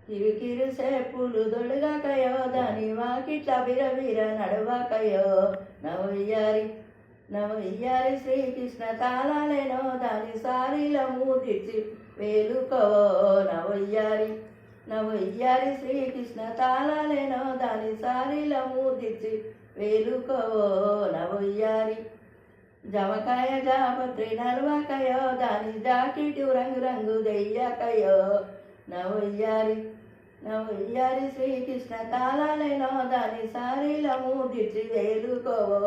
కిరుకిరు సేపులు దొడగాకయో దాని వాకిట్ల బిరబిర నడవాకయో నవయ్యారి నవయ్యారి శ్రీకృష్ణ తాళాలేనో దాని సారీల మూదిచ్చి వేలుకోవో నవయ్యారి నవయ్యారి శ్రీకృష్ణ తాళాలేనో దాని సారీల మూదిచ్చి వేలుకోవో నవయ్యారి జమకాయ జాపత్రి నడవాకయో దాని జాకెట్ రంగు రంగు దెయ్యాకయో నవయ్యారి నవయ్యారి శ్రీకృష్ణ తాళాలేనో దాని సారీల మూదిచ్చి వేలుకోవో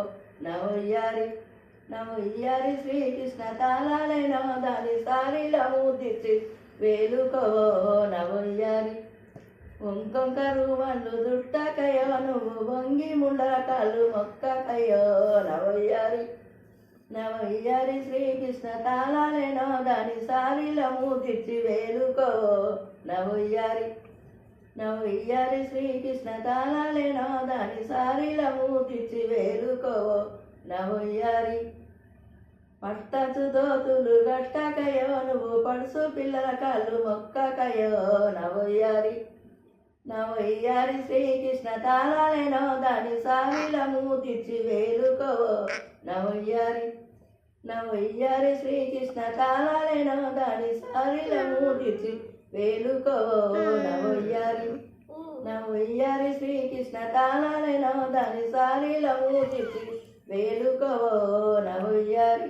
నవయ్యారి నవయ్యారి శ్రీకృష్ణ తాళాలేనో దాని సారీల మూదిచ్చి వేలుకోవో నవయ్యారి వంకొంక రూమన్లు దుట్టకయో నువ్వు వంగి ముండకాలు మొక్కకయో నవయ్యారి నవయ్యారి శ్రీకృష్ణ తాళాలేనో దాని సారీల మూదిచ్చి వేలుకోవో నవయ్యారి నవయ్యారి శ్రీకృష్ణ తాళాలేనో దాని సారీల మూదిచ్చి వేలుకోవో నవయ్యారి పట్టచు దోతులు గట్టకయో నువ్వు పడుసు పిల్లల కాళ్ళు మొక్కకయో నవయ్యారి నవయ్యారి శ్రీకృష్ణ తాళాలేనో దాని సారీల మూదిచ్చి వేలుకోవో నవయ్యారి నవయ్యారి శ్రీకృష్ణ తాళాలేనో దాని సారీల మూదిచ్చి వేలుకోవో నవయ్యారి నవయ్యారి శ్రీకృష్ణ తాళాలేనో దాని సారీల మూదిచ్చి వేలుకోవో నవయ్యారి.